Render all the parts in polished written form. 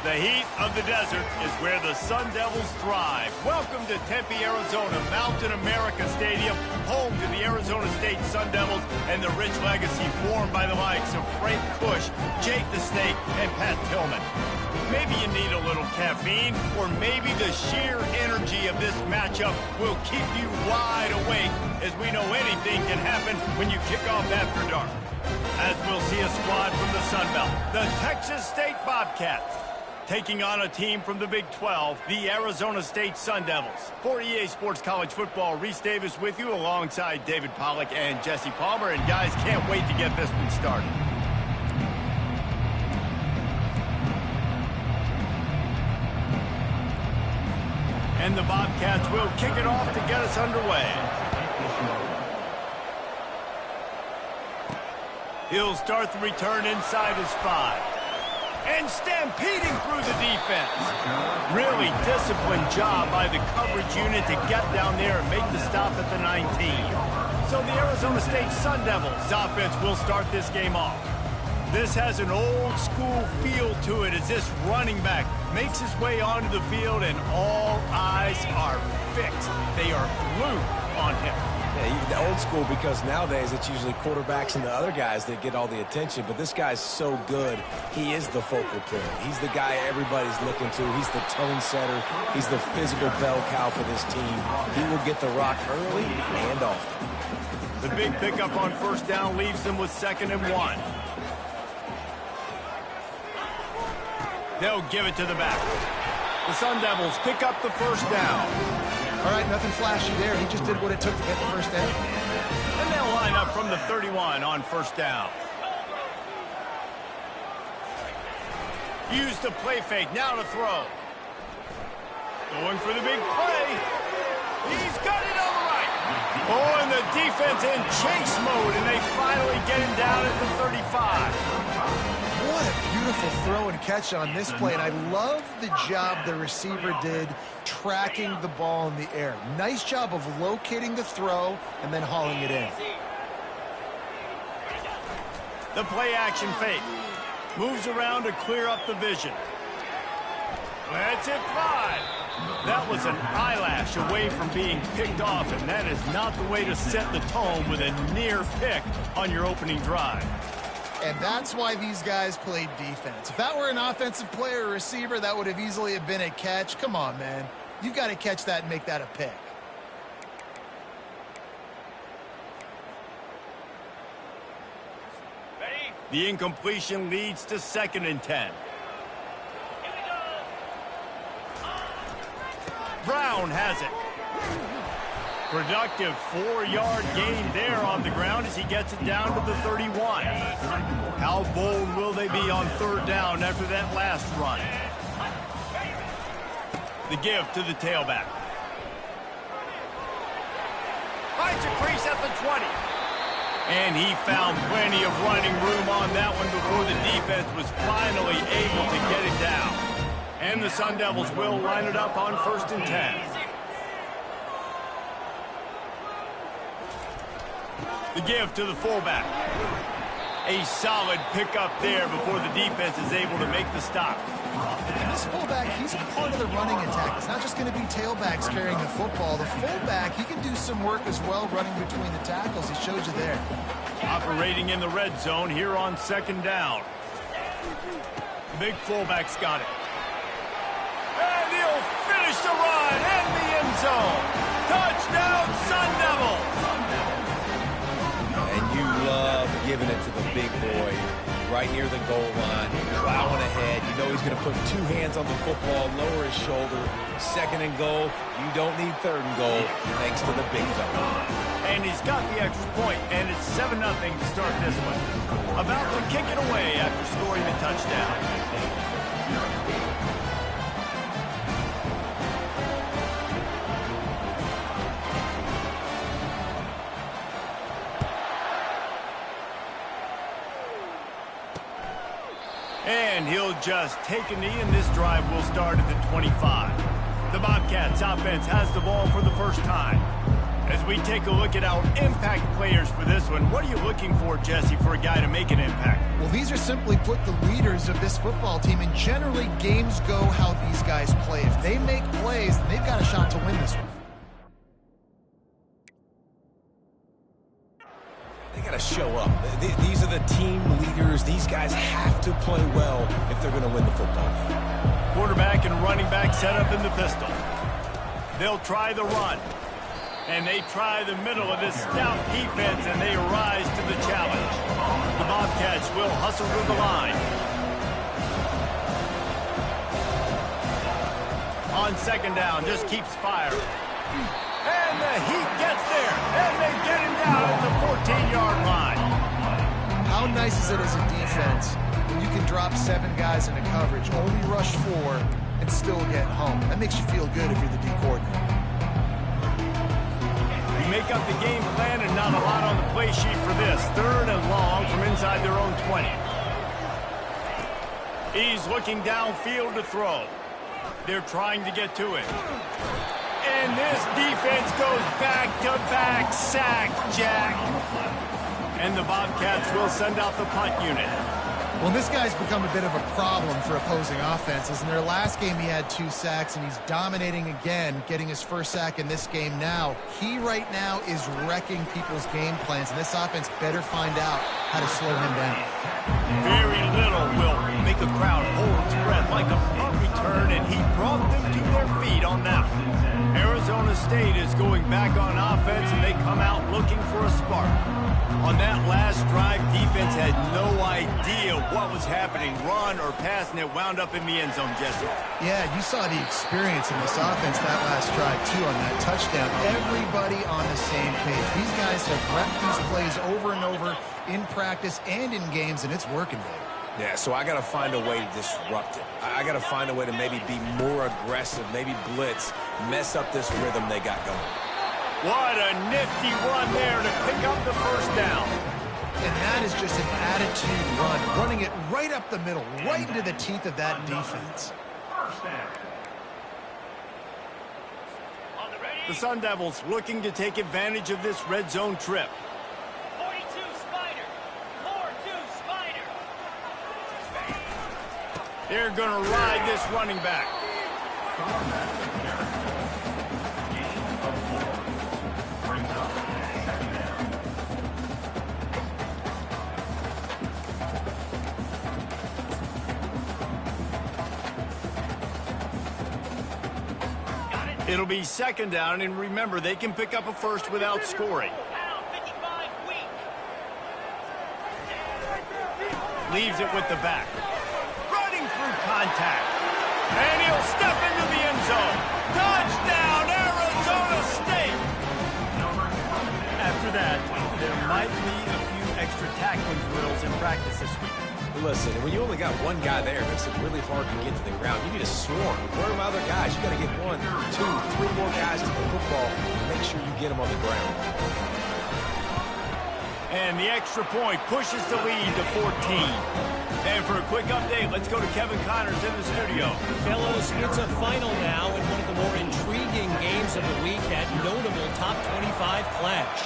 The heat of the desert is where the Sun Devils thrive. Welcome to Tempe, Arizona, Mountain America Stadium, home to the Arizona State Sun Devils and the rich legacy formed by the likes of Frank Kush, Jake the Snake, and Pat Tillman. Maybe you need a little caffeine, or maybe the sheer energy of this matchup will keep you wide awake, as we know anything can happen when you kick off after dark. As we'll see a squad from the Sun Belt, the Texas State Bobcats, taking on a team from the Big 12, the Arizona State Sun Devils. For EA Sports College Football, Reese Davis with you alongside David Pollack and Jesse Palmer. And guys, can't wait to get this one started. And the Bobcats will kick it off to get us underway. He'll start the return inside his 5. And stampeding through the defense. Really disciplined job by the coverage unit to get down there and make the stop at the 19. So the Arizona State Sun Devils offense will start this game off. This has an old school feel to it as this running back makes his way onto the field and all eyes are fixed. They are glued on him. Yeah, old school because nowadays it's usually quarterbacks and the other guys that get all the attention, but this guy's so good. He is the focal point. He's the guy everybody's looking to. He's the tone setter. He's the physical bell cow for this team. He will get the rock early and often. The big pickup on first down leaves them with 2nd and 1. They'll give it to the back. The Sun Devils pick up the first down. All right, nothing flashy there. He just did what it took to get the first down. And they'll line up from the 31 on first down. Use the play fake, now to throw. Going for the big play. He's got it on the right. Oh, and the defense in chase mode, and they finally get him down at the 35. What a beautiful throw and catch on this play, and I love the job the receiver did tracking the ball in the air. Nice job of locating the throw and then hauling it in. The play action fake. Moves around to clear up the vision. That's it, 5. That was an eyelash away from being picked off, and that is not the way to set the tone with a near pick on your opening drive. And that's why these guys played defense. If that were an offensive player or receiver, that would have easily have been a catch. Come on, man. You've got to catch that and make that a pick. The incompletion leads to 2nd and 10. Brown has it. Productive 4-yard gain there on the ground as he gets it down to the 31. How bold will they be on 3rd down after that last run? The give to the tailback. Finds a crease at the 20. And he found plenty of running room on that one before the defense was finally able to get it down. And the Sun Devils will line it up on 1st and 10. The give to the fullback. A solid pickup there before the defense is able to make the stop. And this fullback, he's a part of the running attack. It's not just going to be tailbacks carrying the football. The fullback, he can do some work as well running between the tackles. He showed you there. Operating in the red zone here on 2nd down. The big fullback's got it. And he'll finish the run in the end zone. Touchdown, Sun Devils! And you love giving it to the big boy right near the goal line, plowing ahead. You know he's going to put 2 hands on the football, lower his shoulder. 2nd and goal. You don't need 3rd and goal thanks to the big fella. And he's got the extra point, and it's 7-0 to start this one. About to kick it away after scoring the touchdown. And he'll just take a knee, and this drive will start at the 25. The Bobcats offense has the ball for the first time. As we take a look at our impact players for this one, what are you looking for, Jesse, for a guy to make an impact? Well, these are simply put the leaders of this football team, and generally games go how these guys play. If they make plays, then they've got a shot to win this one. They got to show up. These are the team leaders. These guys have to play well if they're going to win the football game. Quarterback and running back set up in the pistol. They'll try the run. And they try the middle of this stout defense, and they rise to the challenge. The Bobcats will hustle through the line. On second down, just keeps firing. And the heat gets there, and they get him down at the 14-yard line. How nice is it as a defense when you can drop 7 guys into coverage, only rush 4, and still get home? That makes you feel good if you're the D coordinator. Make up the game plan and not a lot on the play sheet for this. 3rd and long from inside their own 20. He's looking downfield to throw. They're trying to get to it. And this defense goes back-to-back sack, Jack. And the Bobcats will send out the punt unit. Well, this guy's become a bit of a problem for opposing offenses. In their last game, he had 2 sacks, and he's dominating again, getting his first sack in this game now. He right now is wrecking people's game plans, and this offense better find out how to slow him down. Very little will make a crowd hold its breath like a punt return, and he brought them to their feet on that one. Arizona State is going back on offense, and they come out looking for a spark. On that last drive, defense had no idea what was happening, run or pass, and it wound up in the end zone, Jesse. Yeah, you saw the experience in this offense that last drive, too, on that touchdown. Everybody on the same page. These guys have repped these plays over and over in practice and in games, and it's working, baby. Yeah, so I got to find a way to disrupt it. I got to find a way to maybe be more aggressive, maybe blitz, mess up this rhythm they got going. What a nifty run there to pick up the first down. And that is just an attitude run, running it right up the middle, right into the teeth of that defense. The Sun Devils looking to take advantage of this red zone trip. 42 Spider. 4-2 Spider. They're going to ride this running back. It'll be second down, and remember, they can pick up a first without scoring. Leaves it with the back. Running through contact. And he'll step into the end zone. Touchdown, Arizona State! After that, there might be a few extra tackling drills in practice this week. Listen, when you only got one guy there, it makes it really hard to get to the ground. You need a swarm. Where are my other guys? You got to get 1, 2, 3 more guys to the football and make sure you get them on the ground. And the extra point pushes the lead to 14. And for a quick update, let's go to Kevin Connors in the studio. Fellows, it's a final now in one of the more intriguing games of the week, that notable top 25 clash.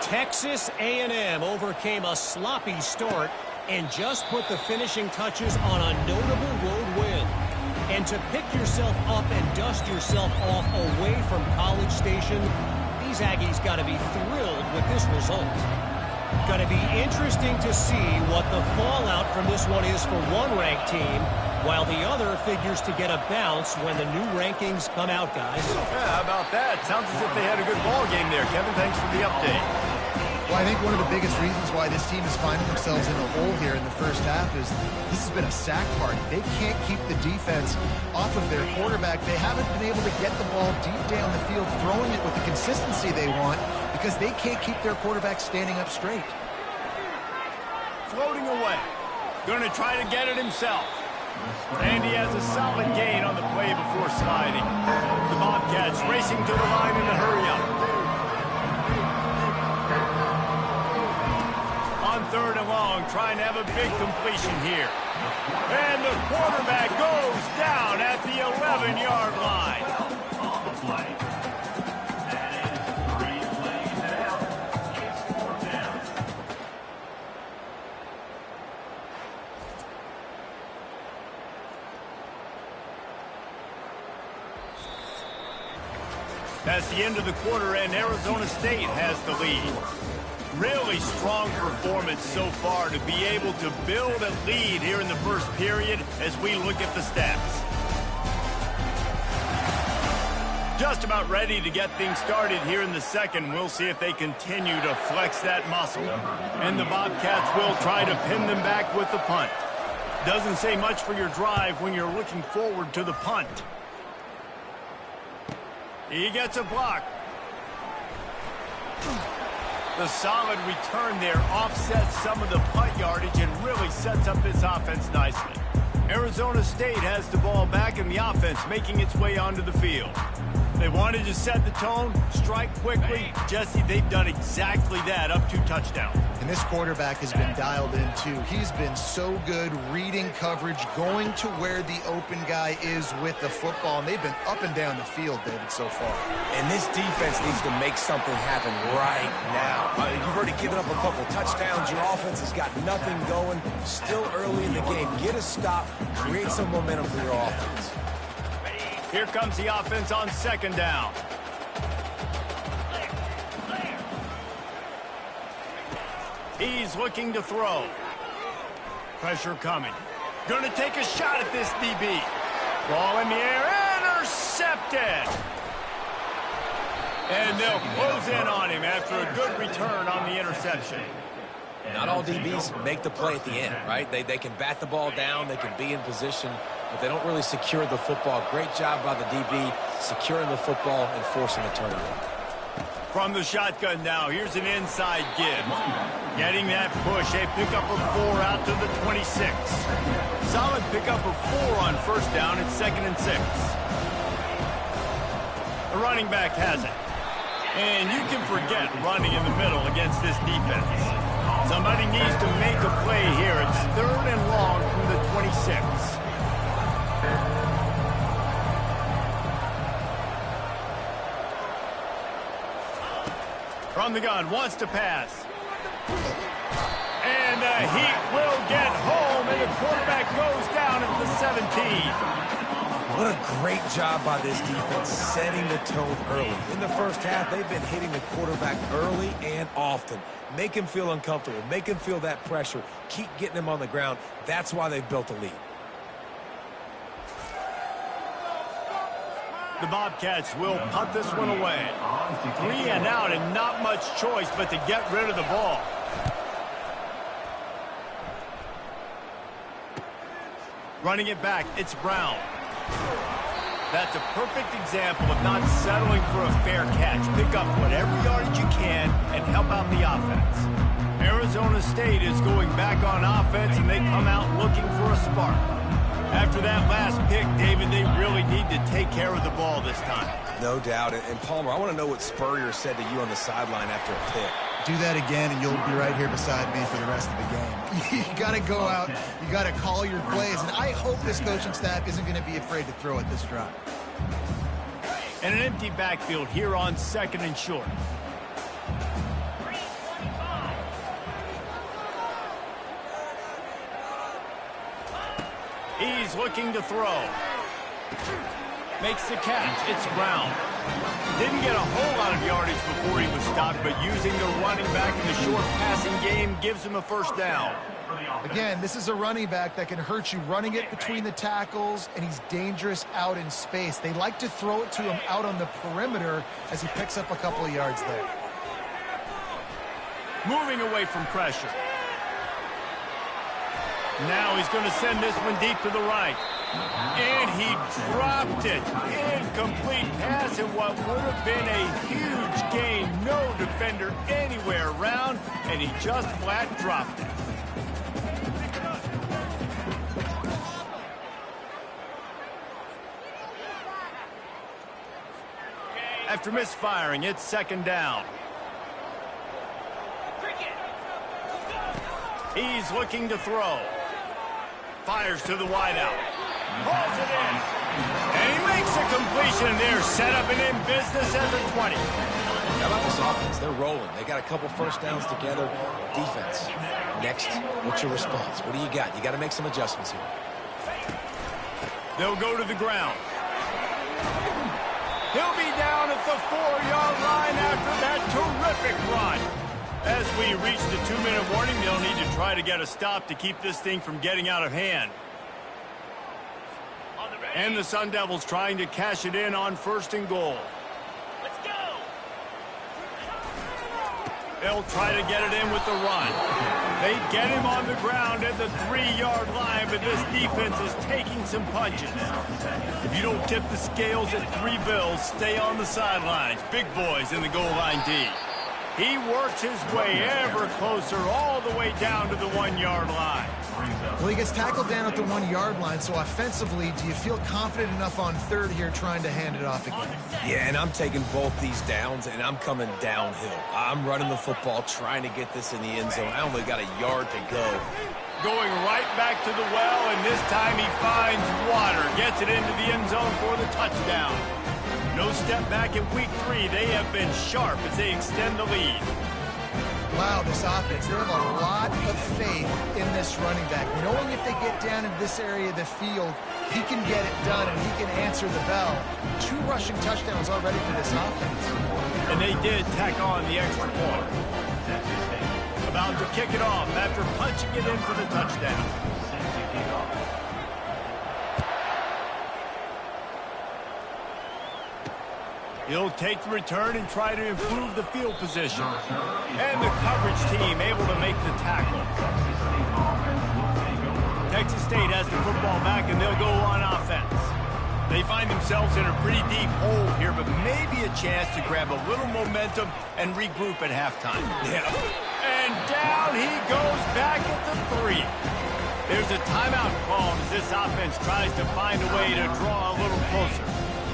Texas A&M overcame a sloppy start and just put the finishing touches on a notable road win. And to pick yourself up and dust yourself off away from College Station, these Aggies got to be thrilled with this result. Going to be interesting to see what the fallout from this one is for one ranked team, while the other figures to get a bounce when the new rankings come out, guys. Yeah, how about that? Sounds as if they had a good ball game there. Kevin, thanks for the update. Well, I think one of the biggest reasons why this team is finding themselves in a hole here in the first half is this has been a sack party. They can't keep the defense off of their quarterback. They haven't been able to get the ball deep down the field, throwing it with the consistency they want, because they can't keep their quarterback standing up straight. Floating away. Going to try to get it himself. And he has a solid gain on the play before sliding. The Bobcats racing to the line in a hurry-up. On 3rd and long, trying to have a big completion here. And the quarterback goes down at the 11-yard line. That's the end of the quarter, and Arizona State has the lead. Really strong performance so far to be able to build a lead here in the first period as we look at the stats. Just about ready to get things started here in the second. We'll see if they continue to flex that muscle. And the Bobcats will try to pin them back with the punt. Doesn't say much for your drive when you're looking forward to the punt. He gets a block. The solid return there offsets some of the punt yardage and really sets up this offense nicely. Arizona State has the ball back in the offense, making its way onto the field. They wanted to set the tone, strike quickly. Jesse, they've done exactly that, up 2 touchdowns. And this quarterback has been dialed in, too. He's been so good reading coverage, going to where the open guy is with the football. And they've been up and down the field, David, so far. And this defense needs to make something happen right now. You've already given up a couple touchdowns. Your offense has got nothing going. Still early in the game. Get a stop. Create some momentum for your offense. Here comes the offense on second down. He's looking to throw. Pressure coming. Going to take a shot at this DB. Ball in the air, intercepted. And they'll close in on him after a good return on the interception. Not all DBs make the play at the end, right? They can bat the ball down, they can be in position, but they don't really secure the football. Great job by the DB securing the football and forcing a turnover. From the shotgun now, here's an inside give. Getting that push, a pickup of 4 out to the 26. Solid pickup of 4 on first down. It's 2nd and 6. The running back has it. And you can forget running in the middle against this defense. Somebody needs to make a play here. It's 3rd and long from the 26. From the gun, wants to pass. And the Heat will get home, and the quarterback goes down at the 17. What a great job by this defense setting the tone early. In the first half, they've been hitting the quarterback early and often. Make him feel uncomfortable. Make him feel that pressure. Keep getting him on the ground. That's why they've built a lead. The Bobcats will punt this one away. 3 and out and not much choice but to get rid of the ball. Running it back, it's Brown. That's a perfect example of not settling for a fair catch. Pick up whatever yardage you can and help out the offense. Arizona State is going back on offense, and they come out looking for a spark. After that last pick, David, they really need to take care of the ball this time. No doubt. And Palmer, I want to know what Spurrier said to you on the sideline after a pick. Do that again, and you'll be right here beside me for the rest of the game. You got to go out. You got to call your plays. And I hope this coaching staff isn't going to be afraid to throw at this drive. And an empty backfield here on 2nd and short. He's looking to throw. Makes the catch. It's Brown. Didn't get a whole lot of yardage before he was stopped, but using the running back in the short passing game gives him a first down. Again, this is a running back that can hurt you running it between the tackles, and he's dangerous out in space. They like to throw it to him out on the perimeter as he picks up a couple of yards there. Moving away from pressure. Now he's going to send this one deep to the right. And he dropped it. Incomplete pass in what would have been a huge gain. No defender anywhere around, and he just flat dropped it. After misfiring, it's 2nd down. He's looking to throw. Fires to the wideout. Hauls it in. And he makes a completion there. Set up and in business at the 20. How about this offense? They're rolling. They got a couple first downs together. Defense. Next, what's your response? What do you got? You got to make some adjustments here. They'll go to the ground. He'll be down at the 4-yard line after that terrific run. As we reach the 2-minute warning, they'll need to try to get a stop to keep this thing from getting out of hand. And the Sun Devils trying to cash it in on 1st and goal. Let's go. They'll try to get it in with the run. They get him on the ground at the 3-yard line, but this defense is taking some punches. If you don't tip the scales at 3 bills, stay on the sidelines. Big boys in the goal line D. He works his way ever closer all the way down to the 1-yard line. Well, he gets tackled down at the 1-yard line, so offensively, do you feel confident enough on 3rd here trying to hand it off again? Yeah, and I'm taking both these downs, and I'm coming downhill. I'm running the football, trying to get this in the end zone. I only got a yard to go. Going right back to the well, and this time he finds water. Gets it into the end zone for the touchdown. No step back in week 3. They have been sharp as they extend the lead. Wow, this offense, they have a lot of faith in this running back. Knowing if they get down in this area of the field, he can get it done and he can answer the bell. 2 rushing touchdowns already for this offense. And they did tack on the extra point. About to kick it off after punching it in for the touchdown. He'll take the return and try to improve the field position. And the coverage team able to make the tackle. Texas State has the football back, and they'll go on offense. They find themselves in a pretty deep hole here, but maybe a chance to grab a little momentum and regroup at halftime. Yeah. And down he goes back at the 3. There's a timeout called as this offense tries to find a way to draw a little closer.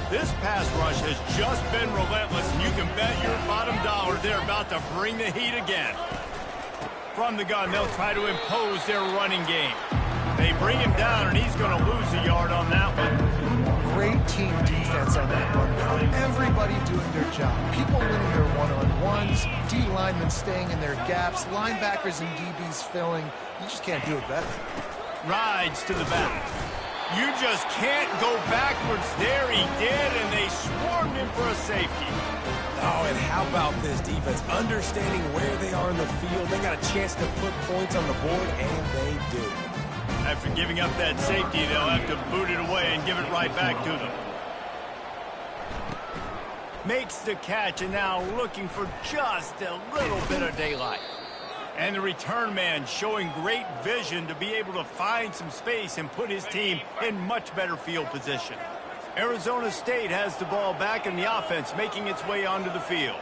This pass rush has just been relentless, and you can bet your bottom dollar they're about to bring the heat again. From the gun, they'll try to impose their running game. They bring him down, and he's going to lose a yard on that one. Great team defense on that one. Everybody doing their job. People winning their one-on-ones, D linemen staying in their gaps, linebackers and DBs filling. You just can't do it better. Rides to the back. You just can't go backwards. There he did, and they swarmed him for a safety. Oh, and how about this defense? Understanding where they are in the field. They got a chance to put points on the board, and they do. After giving up that safety, they'll have to boot it away and give it right back to them. Makes the catch, and now looking for just a little bit of daylight. And the return man showing great vision to be able to find some space and put his team in much better field position. Arizona State has the ball back, and the offense making its way onto the field.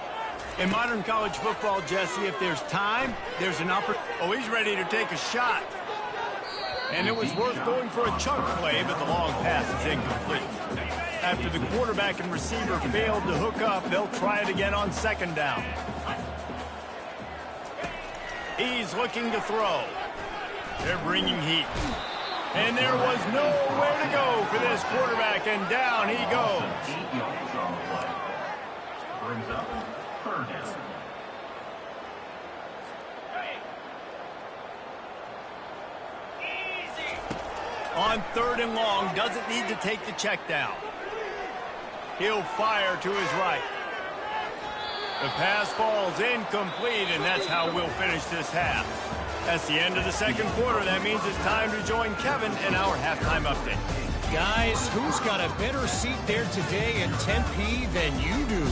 In modern college football, Jesse, if there's time, there's an opportunity. Oh, he's ready to take a shot. And it was worth going for a chunk play, but the long pass is incomplete. After the quarterback and receiver failed to hook up, they'll try it again on 2nd down. He's looking to throw. They're bringing heat. And there was nowhere to go for this quarterback, and down he goes. Brings up 3rd down. On 3rd and long, doesn't need to take the check down. He'll fire to his right. The pass falls incomplete, and that's how we'll finish this half. That's the end of the 2nd quarter. That means it's time to join Kevin in our halftime update. Guys, who's got a better seat there today in Tempe than you do?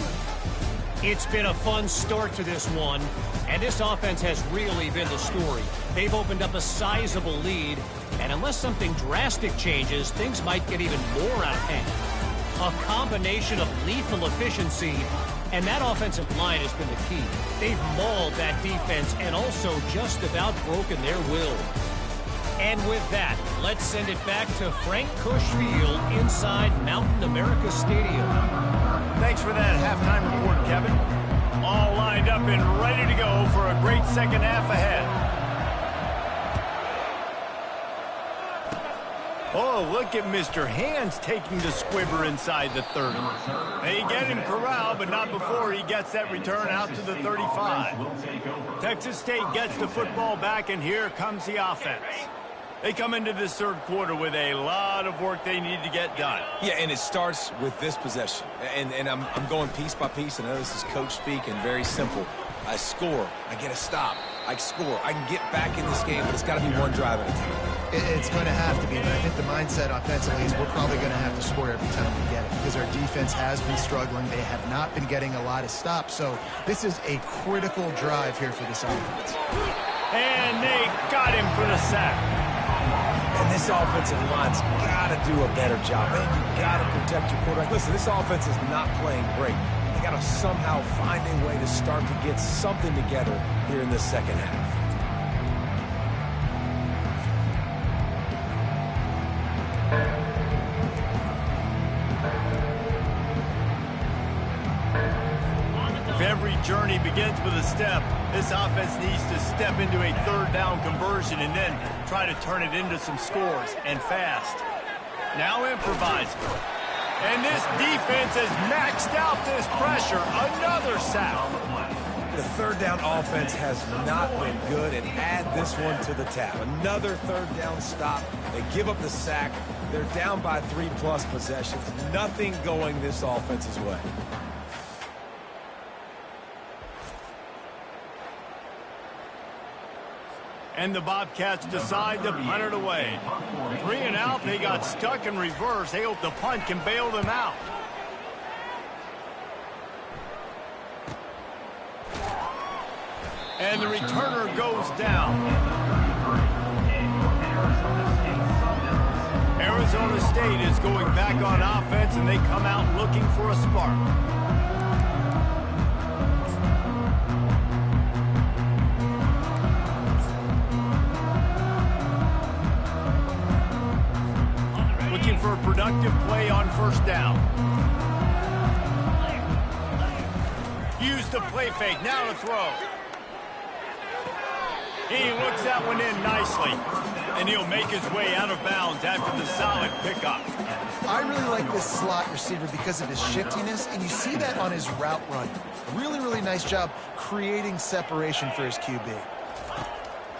It's been a fun start to this one, and this offense has really been the story. They've opened up a sizable lead, and unless something drastic changes, things might get even more out of hand. A combination of lethal efficiency, and that offensive line has been the key. They've mauled that defense and also just about broken their will. And with that, let's send it back to Frank Cushfield inside Mountain America Stadium. Thanks for that halftime report, Kevin. All lined up and ready to go for a great second half ahead. Oh, look at Mr. Hands taking the squibber inside the 30. They get him corralled, but not before he gets that return out to the 35. Texas State gets the football back, and here comes the offense. They come into this third quarter with a lot of work they need to get done. Yeah, and it starts with this possession. And I'm going piece by piece, and I know this is coach speak and very simple. I score, I get a stop, I score. I can get back in this game, but it's got to be one drive at a time. It's going to have to be, but I think the mindset offensively is we're probably going to have to score every time we get it because our defense has been struggling. They have not been getting a lot of stops, so this is a critical drive here for this offense. And they got him for the sack. And this offensive line's got to do a better job. Man, you got to protect your quarterback. Listen, this offense is not playing great. They got to somehow find a way to start to get something together here in this second half. If every journey begins with a step, this offense needs to step into a third down conversion and then try to turn it into some scores, and fast. Now improvising. And this defense has maxed out this pressure. Another sack. The third down offense has not been good, and add this one to the tab. Another third down stop. They give up the sack. They're down by 3+ possessions. Nothing going this offense's way. And the Bobcats decide to punt it away. 3 and out, they got stuck in reverse. They hope the punt can bail them out. And the returner goes down. Arizona State is going back on offense, and they come out looking for a spark. Looking for a productive play on first down. Use the play fake, now to throw. He looks that one in nicely, and he'll make his way out of bounds after the solid pickup. I really like this slot receiver because of his shiftiness, and you see that on his route run. Really, really nice job creating separation for his QB.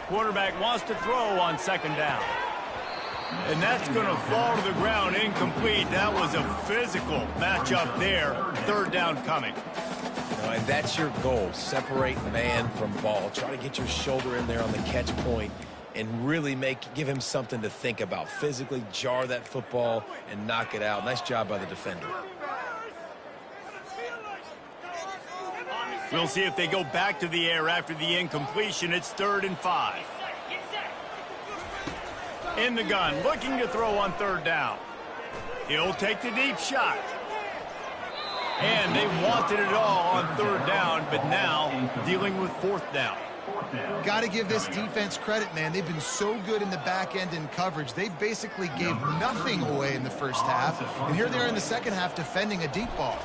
Quarterback wants to throw on second down. And that's going to fall to the ground incomplete. That was a physical matchup there. Third down coming. And that's your goal. Separate man from ball. Try to get your shoulder in there on the catch point and really give him something to think about. Physically jar that football and knock it out. Nice job by the defender. We'll see if they go back to the air after the incompletion. It's 3rd and 5. In the gun, looking to throw on third down. He'll take the deep shot. And they wanted it all on third down, but now dealing with fourth down. Got to give this defense credit, man. They've been so good in the back end in coverage. They basically gave nothing away in the first half. And here they are in the second half defending a deep ball.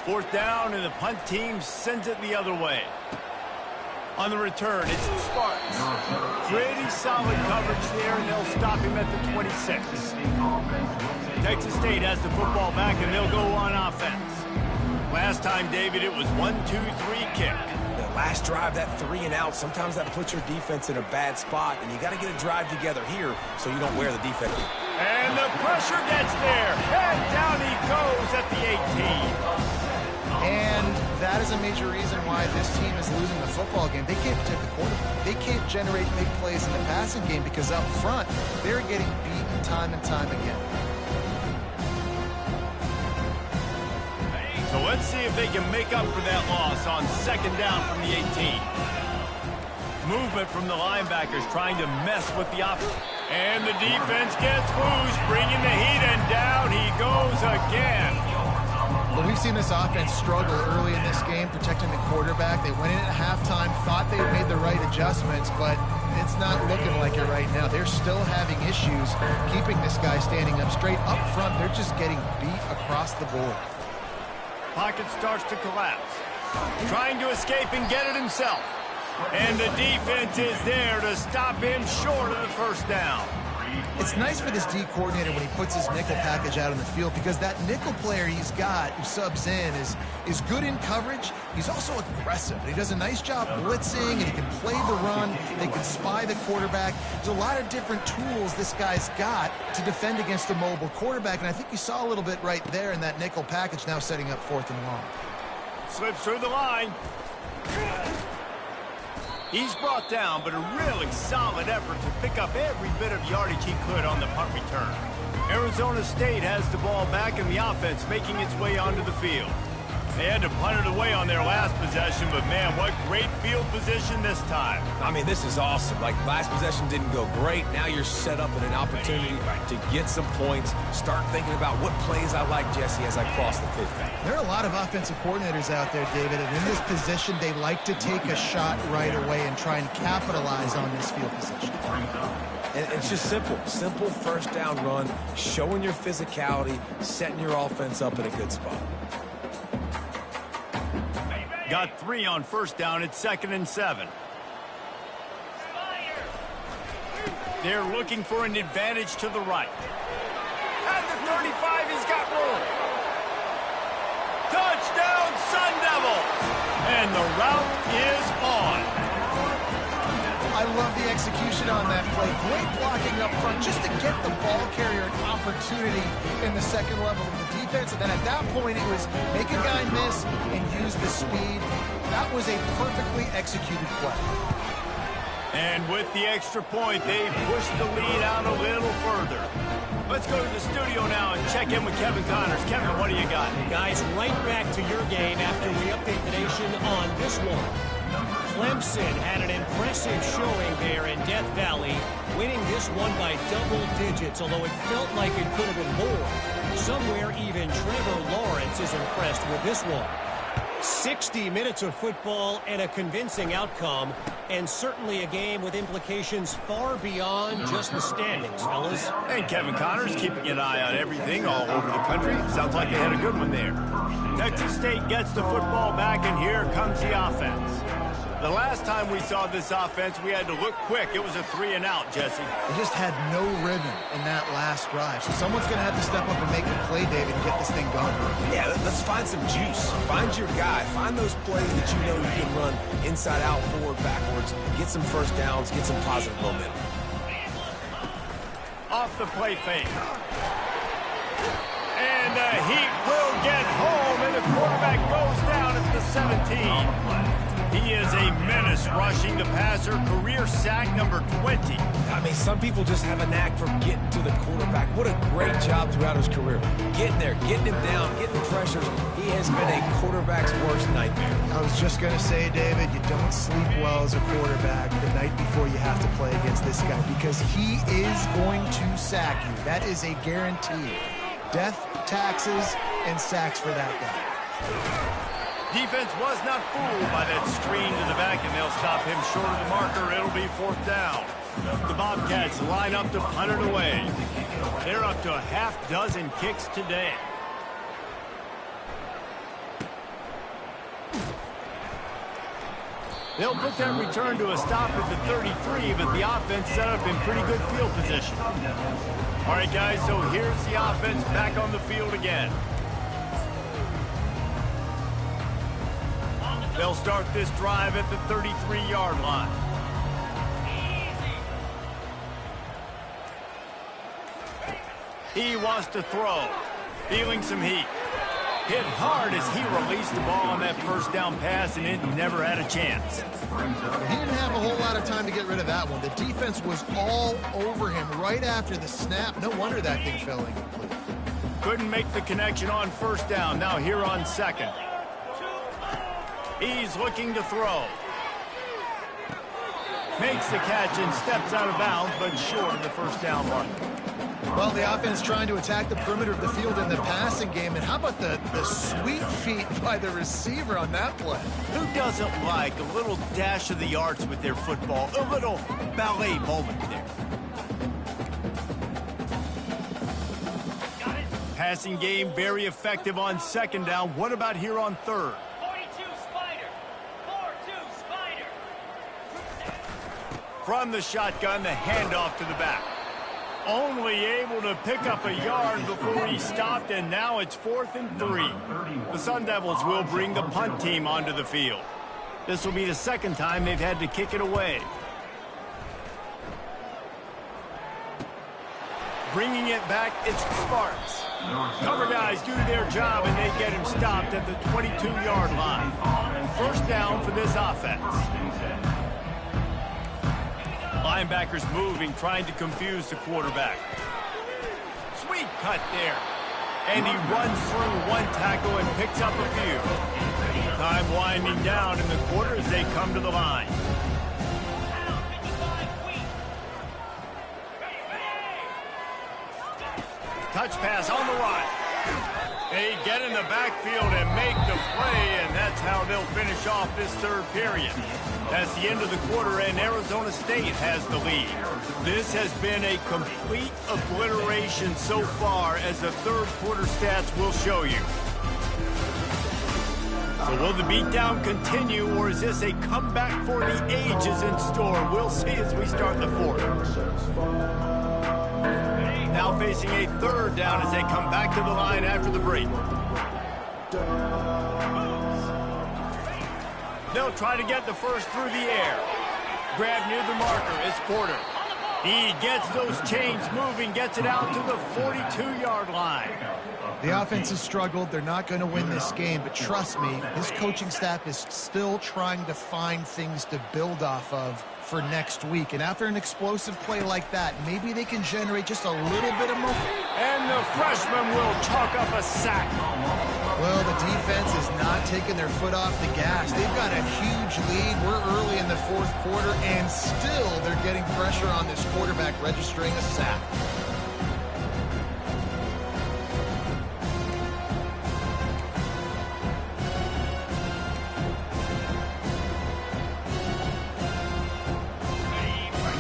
Fourth down, and the punt team sends it the other way. On the return, it's the Spartans. Pretty solid coverage there, and they'll stop him at the 26. Texas State has the football back, and they'll go on offense. Last time, David, it was 1-2-3 kick. The last drive, that 3 and out, sometimes that puts your defense in a bad spot, and you got to get a drive together here so you don't wear the defense. And the pressure gets there, and down he goes at the 18. And that is a major reason why this team is losing the football game. They can't protect the quarterback. They can't generate big plays in the passing game because up front, they're getting beaten time and time again. So let's see if they can make up for that loss on second down from the 18. Movement from the linebackers trying to mess with the offense. And the defense gets loose, bringing the heat, and down he goes again. Well, we've seen this offense struggle early in this game, protecting the quarterback. They went in at halftime, thought they had made the right adjustments, but it's not looking like it right now. They're still having issues keeping this guy standing up straight. Up front, they're just getting beat across the board. Pocket starts to collapse. Trying to escape and get it himself. And the defense is there to stop him short of the first down. It's nice for this D coordinator when he puts his nickel package out on the field, because that nickel player he's got who subs in is good in coverage. He's also aggressive. He does a nice job blitzing, and he can play the run. They can spy the quarterback. There's a lot of different tools this guy's got to defend against a mobile quarterback, and I think you saw a little bit right there in that nickel package, now setting up 4th and long. Slips through the line. He's brought down, but a really solid effort to pick up every bit of yardage he could on the punt return. Arizona State has the ball back, and the offense making its way onto the field. They had to punt it away on their last possession, but man, what great field position this time. I mean, this is awesome. Like, last possession didn't go great. Now you're set up in an opportunity to get some points. Start thinking about what plays I like, Jesse, as I cross the 50. There are a lot of offensive coordinators out there, David, and in this position, they like to take a shot right away and try and capitalize on this field position. And it's just simple. Simple first down run, showing your physicality, setting your offense up in a good spot. Got 3 on first down. It's 2nd and 7. They're looking for an advantage to the right. At the 35, he's got room. Touchdown, Sun Devils! And the route is on. I love the execution on that play. Great blocking up front just to get the ball carrier an opportunity in the second level of the defense. And then at that point, it was make a guy miss and use the speed. That was a perfectly executed play. And with the extra point, they pushed the lead out a little further. Let's go to the studio now and check in with Kevin Connors. Kevin, what do you got? Guys, right back to your game after we update the nation on this one. Clemson had an impressive showing there in Death Valley, winning this one by double digits, although it felt like it could have been more. Somewhere even Trevor Lawrence is impressed with this one. 60 minutes of football and a convincing outcome, and certainly a game with implications far beyond just the standings, fellas. And Kevin Connors keeping an eye on everything all over the country. Sounds like they had a good one there. Texas State gets the football back, and here comes the offense. The last time we saw this offense, we had to look quick. It was a 3-and-out, Jesse. They just had no rhythm in that last drive. So someone's going to have to step up and make a play, David, and get this thing going. Yeah, let's find some juice. Find your guy. Find those plays that you know you can run inside out, forward, backwards. Get some first downs. Get some positive momentum. Off the play fake. And the Heat will get home, and the quarterback goes down at the 17. He is a menace rushing the passer, career sack number 20. I mean, some people just have a knack for getting to the quarterback. What a great job throughout his career. Getting there, getting him down, getting pressures. He has been a quarterback's worst nightmare. I was just going to say, David, you don't sleep well as a quarterback the night before you have to play against this guy, because he is going to sack you. That is a guarantee. Death, taxes, and sacks for that guy. Defense was not fooled by that screen to the back, and they'll stop him short of the marker. It'll be 4th down. The Bobcats line up to punt it away. They're up to a half-dozen kicks today. They'll put that return to a stop at the 33, but the offense set up in pretty good field position. All right, guys, so here's the offense back on the field again. They'll start this drive at the 33-yard line. He wants to throw. Feeling some heat. Hit hard as he released the ball on that first down pass, and it never had a chance. He didn't have a whole lot of time to get rid of that one. The defense was all over him right after the snap. No wonder that thing fell incomplete. Couldn't make the connection on first down. Now here on second. He's looking to throw. Makes the catch and steps out of bounds, but short of the first down mark. Well, the offense trying to attack the perimeter of the field in the passing game. And how about the sweet feet by the receiver on that play? Who doesn't like a little dash of the arts with their football? A little ballet moment there. Passing game very effective on second down. What about here on third? From the shotgun, the handoff to the back. Only able to pick up a yard before he stopped, and now it's 4th and 3. The Sun Devils will bring the punt team onto the field. This will be the second time they've had to kick it away. Bringing it back, it's Sparks. Cover guys do their job, and they get him stopped at the 22-yard line. First down for this offense. Linebackers moving, trying to confuse the quarterback. Sweet cut there. And he runs through one tackle and picks up a few. Time winding down in the quarter as they come to the line. Touch pass on the right. They get in the backfield and make the play, and that's how they'll finish off this third period. That's the end of the quarter, and Arizona State has the lead. This has been a complete obliteration so far, as the third quarter stats will show you. So will the beatdown continue, or is this a comeback for the ages in store? We'll see as we start the fourth. Now facing a third down as they come back to the line after the break. They'll try to get the first through the air. Grab near the marker is Porter. He gets those chains moving, gets it out to the 42-yard line. The offense has struggled. They're not going to win this game, but trust me, his coaching staff is still trying to find things to build off of for next week. And after an explosive play like that, maybe they can generate just a little bit of momentum. And the freshman will chalk up a sack. Well, the defense is not taking their foot off the gas. They've got a huge lead. We're early in the fourth quarter, and still they're getting pressure on this quarterback, registering a sack.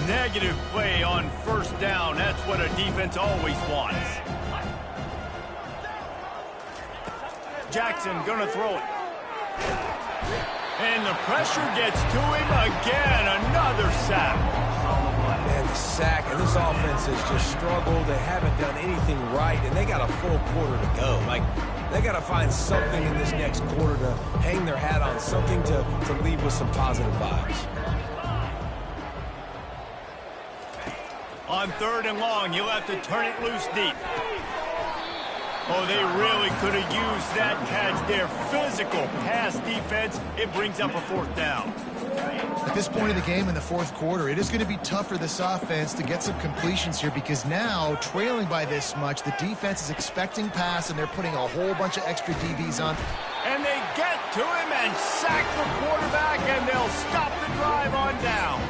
Negative play on first down. That's what a defense always wants. Jackson gonna throw it. And the pressure gets to him again. Another sack. And the sack, and this offense has just struggled. They haven't done anything right, and they got a full quarter to go. Like, they got to find something in this next quarter to hang their hat on, something to leave with some positive vibes. On third and long, you'll have to turn it loose deep. Oh, they really could have used that catch there. Physical pass defense. It brings up a fourth down. At this point of the game in the fourth quarter, it is going to be tough for this offense to get some completions here, because now, trailing by this much, the defense is expecting pass, and they're putting a whole bunch of extra DBs on. And they get to him and sack the quarterback, and they'll stop the drive on down.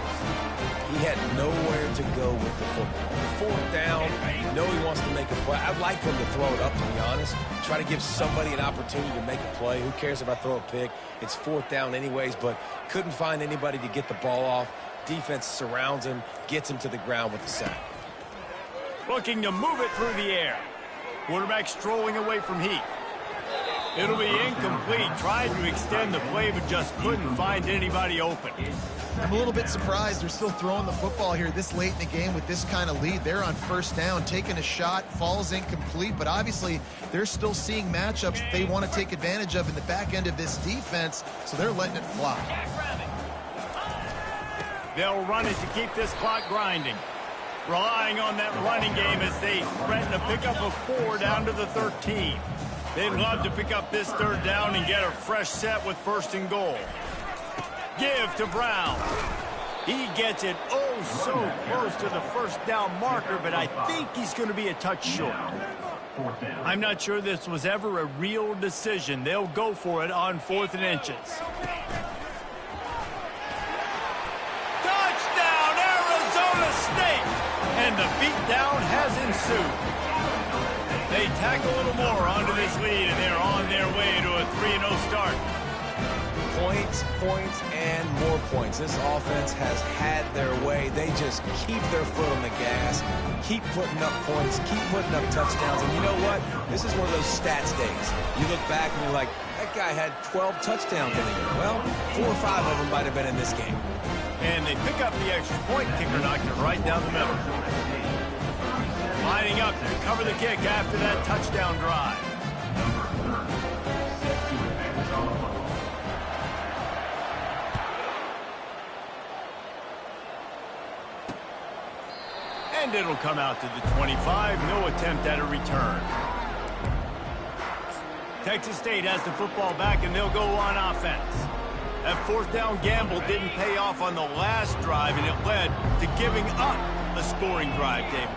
He had nowhere to go with the football. Fourth down, you know he wants to make a play. I'd like for him to throw it up, to be honest. Try to give somebody an opportunity to make a play. Who cares if I throw a pick? It's fourth down anyways, but couldn't find anybody to get the ball off. Defense surrounds him, gets him to the ground with the sack. Looking to move it through the air. Quarterback strolling away from heat. It'll be incomplete. Tried to extend the play, but just couldn't find anybody open. I'm a little bit surprised they're still throwing the football here this late in the game with this kind of lead. They're on first down, taking a shot, falls incomplete, but obviously they're still seeing matchups that they want to take advantage of in the back end of this defense, so they're letting it fly. They'll run it to keep this clock grinding. Relying on that running game as they threaten to pick up a 4 down to the 13. They'd love to pick up this third down and get a fresh set with first and goal. Give to Brown. He gets it oh so close to the first down marker, but I think he's going to be a touch short. I'm not sure this was ever a real decision. They'll go for it on 4th and inches. Touchdown, Arizona State! And the beatdown has ensued. They tack a little more onto this lead, and they're on their way to a 3-0 start. Points, and more points. This offense has had their way. They just keep their foot on the gas, keep putting up points, keep putting up touchdowns. And you know what? This is one of those stats days. You look back and you're like, that guy had 12 touchdowns in the year. Well, 4 or 5 of them might have been in this game. And they pick up the extra point. Kicker knocked it right down the middle. lining up to cover the kick after that touchdown drive. Number 30, set to advance on the football. And it'll come out to the 25. No attempt at a return. Texas State has the football back, and they'll go on offense. That fourth down gamble didn't pay off on the last drive, and it led to giving up a scoring drive, David.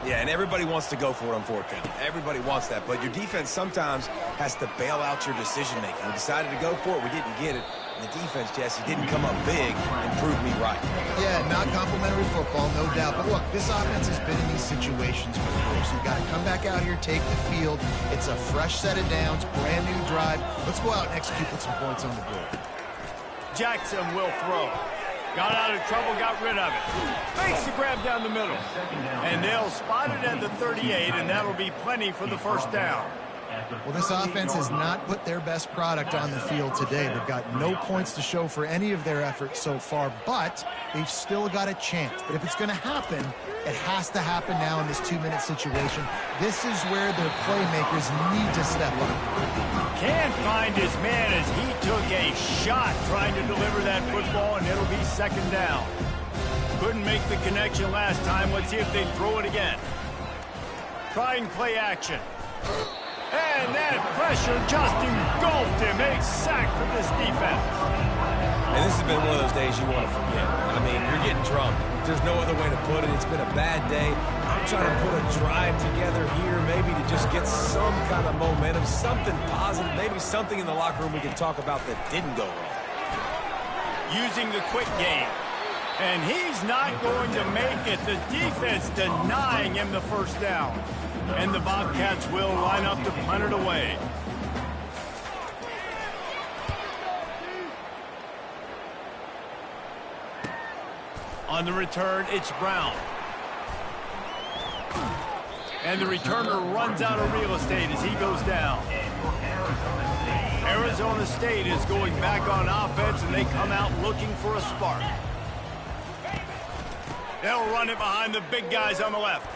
Yeah, and everybody wants to go for it on fourth down. Everybody wants that, but your defense sometimes has to bail out your decision-making. We decided to go for it. We didn't get it. And the defense, Jesse, didn't come up big and prove me right. Yeah, not complimentary football, no doubt. But look, this offense has been in these situations before, so you've got to come back out here, take the field. It's a fresh set of downs, brand new drive. Let's go out and execute with some points on the board. Jackson will throw. Got out of trouble, got rid of it. Makes the grab down the middle. And they'll spot it at the 38, and that'll be plenty for the first down. Well, this offense has not put their best product on the field today. They've got no points to show for any of their efforts so far, but they've still got a chance. But if it's going to happen, it has to happen now in this 2-minute situation. This is where their playmakers need to step up. Can't find his man as he took a shot trying to deliver that football, and it'll be second down. Couldn't make the connection last time. Let's see if they throw it again. Trying play action. And that pressure just engulfed him. A sack for this defense. And this has been one of those days you want to forget. I mean, you're getting drunk. There's no other way to put it. It's been a bad day. I'm trying to put a drive together here, maybe to just get some kind of momentum, something positive, maybe something in the locker room we can talk about that didn't go wrong. Using the quick game. And he's not going to make it. The defense denying him the first down. And the Bobcats will line up to punt it away. On the return, it's Brown. And the returner runs out of real estate as he goes down. Arizona State is going back on offense, and they come out looking for a spark. They'll run it behind the big guys on the left.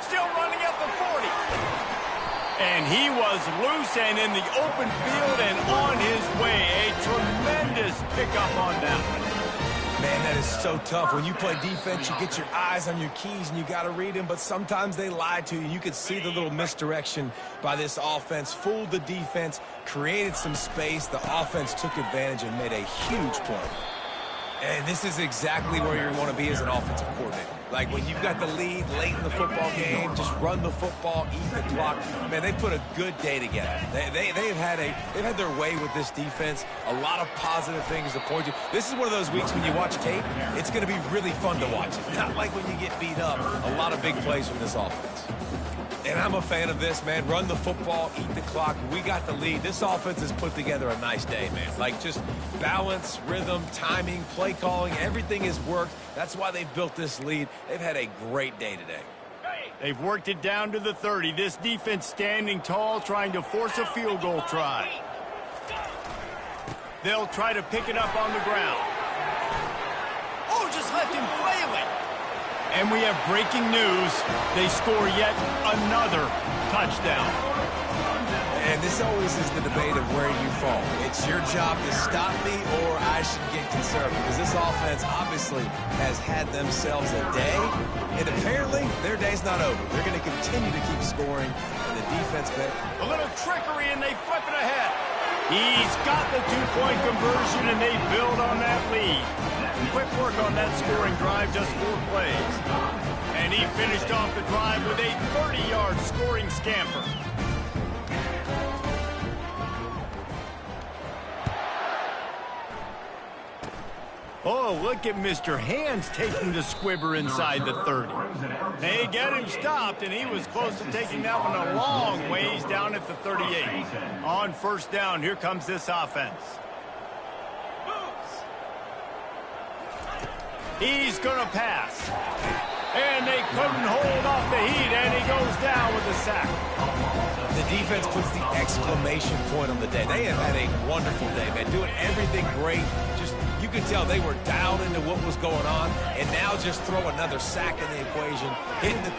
Still running at the 40. And he was loose and in the open field and on his way. A tremendous pickup on that one. Man, that is so tough. When you play defense, you get your eyes on your keys and you got to read them, but sometimes they lie to you. You could see the little misdirection by this offense, fooled the defense, created some space. The offense took advantage and made a huge play. And this is exactly where you want to be as an offensive coordinator. Like when you've got the lead late in the football game, just run the football, eat the clock. Man, they put a good day together. They've had their way with this defense. A lot of positive things to point to. This is one of those weeks when you watch tape, it's going to be really fun to watch. It's not like when you get beat up. A lot of big plays from this offense. And I'm a fan of this, man. Run the football, eat the clock. We got the lead. This offense has put together a nice day, man. Like just balance, rhythm, timing, play calling, everything has worked. That's why they've built this lead. They've had a great day today. They've worked it down to the 30. This defense standing tall, trying to force a field goal try. They'll try to pick it up on the ground. Oh, just left him flailing. And we have breaking news. They score yet another touchdown. And this always is the debate of where you fall. It's your job to stop me or I should get conservative. Because this offense obviously has had themselves a day. And apparently their day's not over. They're going to continue to keep scoring. And the defense better. A little trickery and they flip it ahead. He's got the two-point conversion and they build on that lead. Quick work on that scoring drive, just 4 plays. And he finished off the drive with a 30-yard scoring scamper. Oh, look at Mr. Hands taking the squibber inside the 30. They get him stopped, and he was close to taking that one a long ways down at the 38. On first down, here comes this offense. He's going to pass. And they couldn't hold off the heat, and he goes down with a sack. The defense puts the exclamation point on the day. They have had a wonderful day, man. Doing everything great. Just, you could tell they were dialed into what was going on. And now just throw another sack in the equation. Hitting the...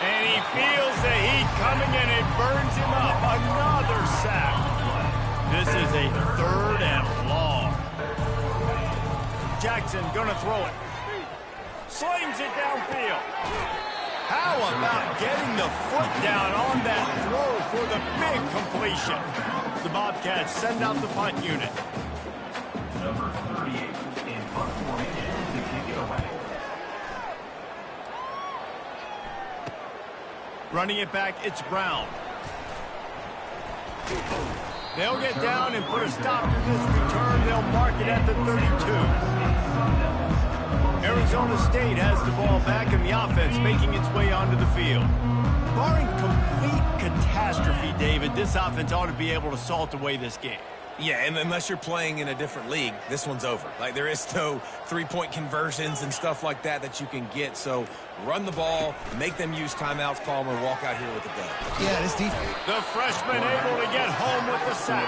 And he feels the heat coming, and it burns him up. Another sack. This is a 3rd and long. Jackson gonna throw it. Slings it downfield. How about getting the foot down on that throw for the big completion? The Bobcats send out the punt unit. Number 38 in punt formation to kick it away. Running it back, it's Brown. They'll get down and put a stop to this return. They'll mark it at the 32. Arizona State has the ball back in the offense, making its way onto the field. Barring complete catastrophe, David, this offense ought to be able to salt away this game. Yeah, and unless you're playing in a different league, this one's over. Like, there is no three-point conversions and stuff like that you can get. So run the ball, make them use timeouts, call them, or walk out here with a dub. Yeah, this defense. The freshman able to get home with the sack.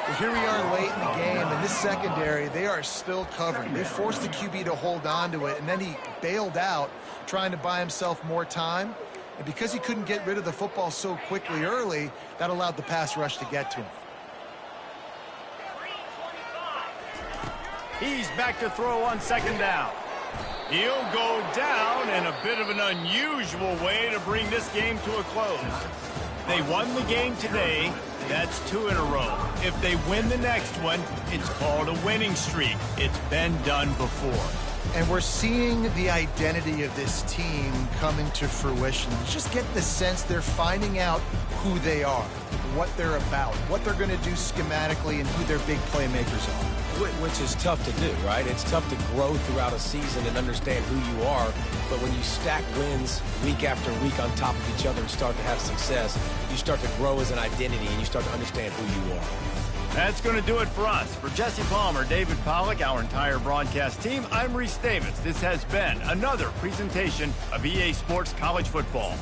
Well, here we are late in the game, and this secondary, they are still covering. They forced the QB to hold on to it, and then he bailed out, trying to buy himself more time. And because he couldn't get rid of the football so quickly early, that allowed the pass rush to get to him. He's back to throw on 2nd down. He'll go down in a bit of an unusual way to bring this game to a close. They won the game today. That's 2 in a row. If they win the next one, it's called a winning streak. It's been done before. And we're seeing the identity of this team coming to fruition. You just get the sense they're finding out who they are, what they're about, what they're going to do schematically, and who their big playmakers are. Which is tough to do, right? It's tough to grow throughout a season and understand who you are. But when you stack wins week after week on top of each other and start to have success, you start to grow as an identity and you start to understand who you are. That's going to do it for us. For Jesse Palmer, David Pollack, our entire broadcast team, I'm Reese Davis. This has been another presentation of EA Sports College Football.